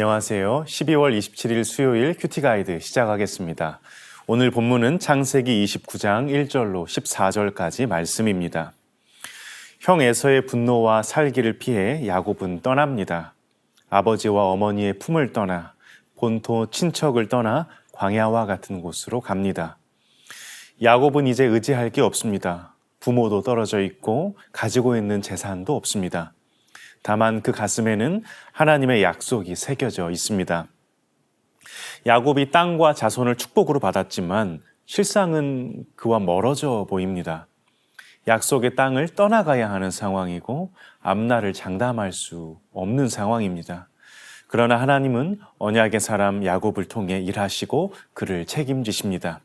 안녕하세요. 12월 27일 수요일 큐티 가이드 시작하겠습니다. 오늘 본문은 창세기 29장 1절로 14절까지 말씀입니다. 형 에서의 분노와 살기를 피해 야곱은 떠납니다. 아버지와 어머니의 품을 떠나 본토 친척을 떠나 광야와 같은 곳으로 갑니다. 야곱은 이제 의지할 게 없습니다. 부모도 떨어져 있고 가지고 있는 재산도 없습니다. 다만 그 가슴에는 하나님의 약속이 새겨져 있습니다. 야곱이 땅과 자손을 축복으로 받았지만 실상은 그와 멀어져 보입니다. 약속의 땅을 떠나가야 하는 상황이고 앞날을 장담할 수 없는 상황입니다. 그러나 하나님은 언약의 사람 야곱을 통해 일하시고 그를 책임지십니다.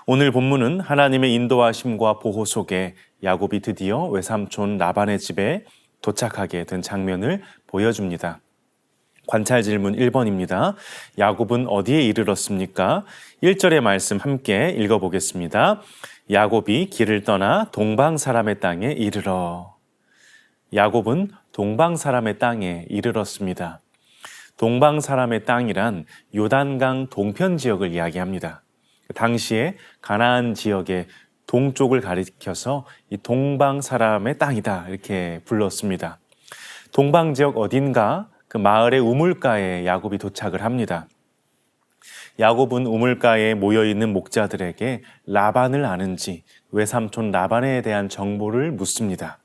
오늘 본문은 하나님의 인도하심과 보호 속에 야곱이 드디어 외삼촌 라반의 집에 도착하게 된 장면을 보여줍니다. 관찰 질문 1번입니다. 야곱은 어디에 이르렀습니까? 1절의 말씀 함께 읽어보겠습니다. 야곱이 길을 떠나 동방 사람의 땅에 이르러. 야곱은 동방 사람의 땅에 이르렀습니다. 동방 사람의 땅이란 요단강 동편 지역을 이야기합니다. 당시에 가나안 지역의 동쪽을 가리켜서 이 동방 사람의 땅이다 이렇게 불렀습니다. 동방 지역 어딘가 그 마을의 우물가에 야곱이 도착을 합니다. 야곱은 우물가에 모여있는 목자들에게 라반을 아는지 외삼촌 라반에 대한 정보를 묻습니다.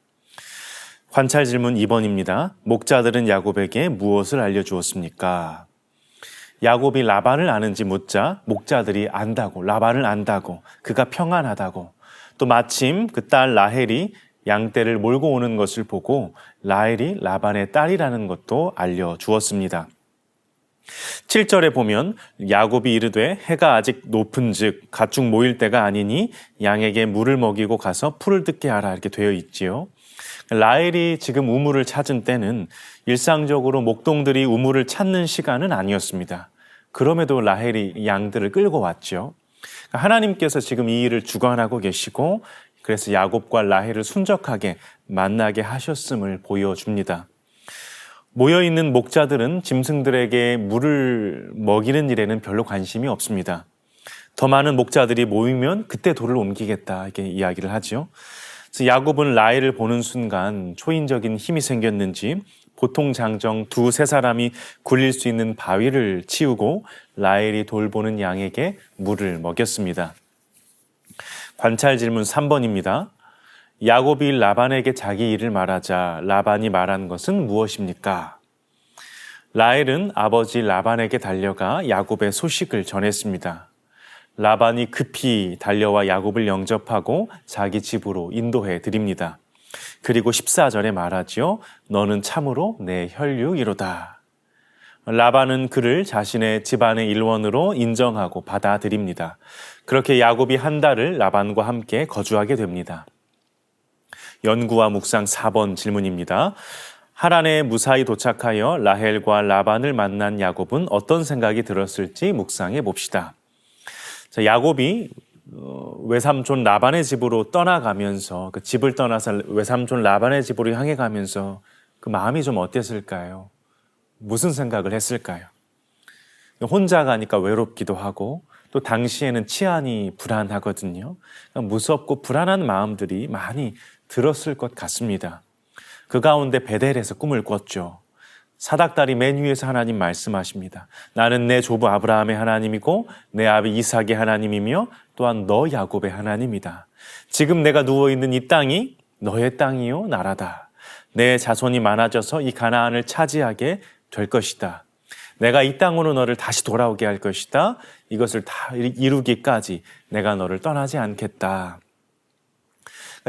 관찰 질문 2번입니다. 목자들은 야곱에게 무엇을 알려주었습니까? 야곱이 라반을 아는지 묻자 목자들이 안다고, 라반을 안다고, 그가 평안하다고, 또 마침 그 딸 라헬이 양떼를 몰고 오는 것을 보고 라헬이 라반의 딸이라는 것도 알려주었습니다. 7절에 보면 야곱이 이르되 해가 아직 높은즉 가축 모일 때가 아니니 양에게 물을 먹이고 가서 풀을 뜯게 하라 이렇게 되어 있지요. 라헬이 지금 우물을 찾은 때는 일상적으로 목동들이 우물을 찾는 시간은 아니었습니다. 그럼에도 라헬이 양들을 끌고 왔죠. 하나님께서 지금 이 일을 주관하고 계시고 그래서 야곱과 라헬을 순적하게 만나게 하셨음을 보여줍니다. 모여있는 목자들은 짐승들에게 물을 먹이는 일에는 별로 관심이 없습니다. 더 많은 목자들이 모이면 그때 돌을 옮기겠다 이렇게 이야기를 하죠. 그래서 야곱은 라헬을 보는 순간 초인적인 힘이 생겼는지 보통 장정 두세 사람이 굴릴 수 있는 바위를 치우고 라헬이 돌보는 양에게 물을 먹였습니다. 관찰 질문 3번입니다. 야곱이 라반에게 자기 일을 말하자 라반이 말한 것은 무엇입니까? 라헬은 아버지 라반에게 달려가 야곱의 소식을 전했습니다. 라반이 급히 달려와 야곱을 영접하고 자기 집으로 인도해 드립니다. 그리고 14절에 말하지요. 너는 참으로 내 혈육이로다. 라반은 그를 자신의 집안의 일원으로 인정하고 받아들입니다. 그렇게 야곱이 한 달을 라반과 함께 거주하게 됩니다. 연구와 묵상 4번 질문입니다. 하란에 무사히 도착하여 라헬과 라반을 만난 야곱은 어떤 생각이 들었을지 묵상해 봅시다. 자, 야곱이 외삼촌 라반의 집으로 떠나가면서 그 집을 떠나서 외삼촌 라반의 집으로 향해 가면서 그 마음이 좀 어땠을까요? 무슨 생각을 했을까요? 혼자 가니까 외롭기도 하고 또 당시에는 치안이 불안하거든요. 무섭고 불안한 마음들이 많이 들었을 것 같습니다. 그 가운데 베델에서 꿈을 꿨죠. 사닥다리 맨 위에서 하나님 말씀하십니다. 나는 내 조부 아브라함의 하나님이고 내 아비 이삭의 하나님이며 또한 너 야곱의 하나님이다. 지금 내가 누워있는 이 땅이 너의 땅이요 나라다. 내 자손이 많아져서 이 가나안을 차지하게 될 것이다. 내가 이 땅으로 너를 다시 돌아오게 할 것이다. 이것을 다 이루기까지 내가 너를 떠나지 않겠다.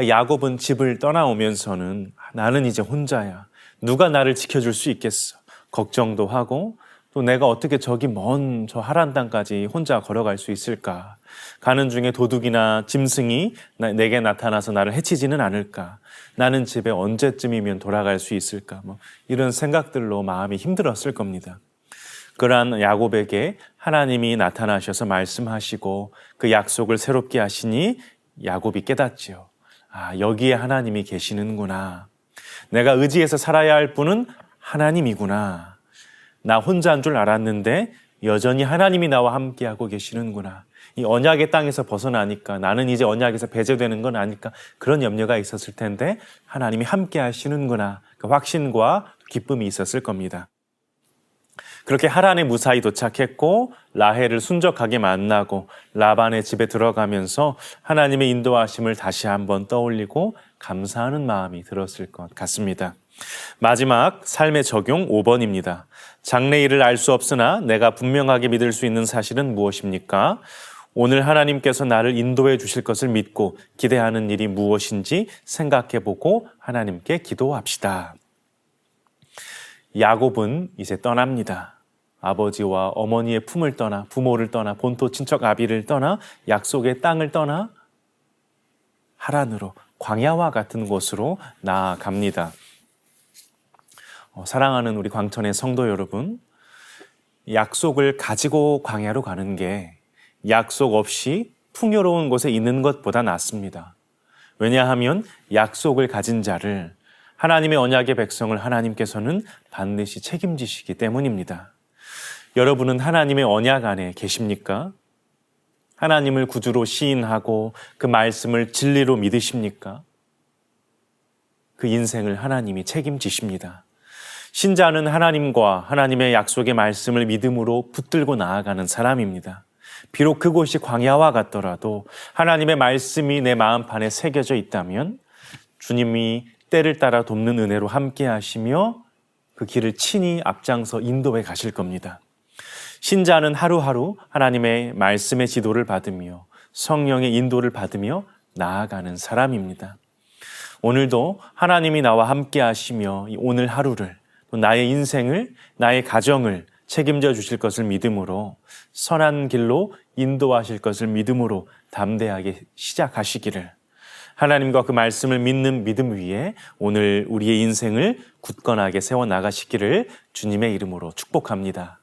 야곱은 집을 떠나오면서는 나는 이제 혼자야. 누가 나를 지켜줄 수 있겠어. 걱정도 하고 또 내가 어떻게 저기 먼 저 하란 땅까지 혼자 걸어갈 수 있을까. 가는 중에 도둑이나 짐승이 내게 나타나서 나를 해치지는 않을까. 나는 집에 언제쯤이면 돌아갈 수 있을까. 이런 생각들로 마음이 힘들었을 겁니다. 그러한 야곱에게 하나님이 나타나셔서 말씀하시고 그 약속을 새롭게 하시니 야곱이 깨닫지요. 아, 여기에 하나님이 계시는구나. 내가 의지해서 살아야 할 분은 하나님이구나. 나 혼자인 줄 알았는데 여전히 하나님이 나와 함께하고 계시는구나. 이 언약의 땅에서 벗어나니까 나는 이제 언약에서 배제되는 건 아닐까, 그런 염려가 있었을 텐데 하나님이 함께 하시는구나. 그 확신과 기쁨이 있었을 겁니다. 그렇게 하란에 무사히 도착했고 라헬을 순적하게 만나고 라반의 집에 들어가면서 하나님의 인도하심을 다시 한번 떠올리고 감사하는 마음이 들었을 것 같습니다. 마지막 삶의 적용 5번입니다. 장래일을 알 수 없으나 내가 분명하게 믿을 수 있는 사실은 무엇입니까? 오늘 하나님께서 나를 인도해 주실 것을 믿고 기대하는 일이 무엇인지 생각해보고 하나님께 기도합시다. 야곱은 이제 떠납니다. 아버지와 어머니의 품을 떠나, 부모를 떠나, 본토 친척 아비를 떠나, 약속의 땅을 떠나 하란으로, 광야와 같은 곳으로 나아갑니다. 사랑하는 우리 광천의 성도 여러분, 약속을 가지고 광야로 가는 게 약속 없이 풍요로운 곳에 있는 것보다 낫습니다. 왜냐하면 약속을 가진 자를, 하나님의 언약의 백성을 하나님께서는 반드시 책임지시기 때문입니다. 여러분은 하나님의 언약 안에 계십니까? 하나님을 구주로 시인하고 그 말씀을 진리로 믿으십니까? 그 인생을 하나님이 책임지십니다. 신자는 하나님과 하나님의 약속의 말씀을 믿음으로 붙들고 나아가는 사람입니다. 비록 그곳이 광야와 같더라도 하나님의 말씀이 내 마음판에 새겨져 있다면 주님이 때를 따라 돕는 은혜로 함께 하시며 그 길을 친히 앞장서 인도해 가실 겁니다. 신자는 하루하루 하나님의 말씀의 지도를 받으며 성령의 인도를 받으며 나아가는 사람입니다. 오늘도 하나님이 나와 함께 하시며 오늘 하루를, 또 나의 인생을, 나의 가정을 책임져 주실 것을 믿음으로, 선한 길로 인도하실 것을 믿음으로 담대하게 시작하시기를, 하나님과 그 말씀을 믿는 믿음 위에 오늘 우리의 인생을 굳건하게 세워나가시기를 주님의 이름으로 축복합니다.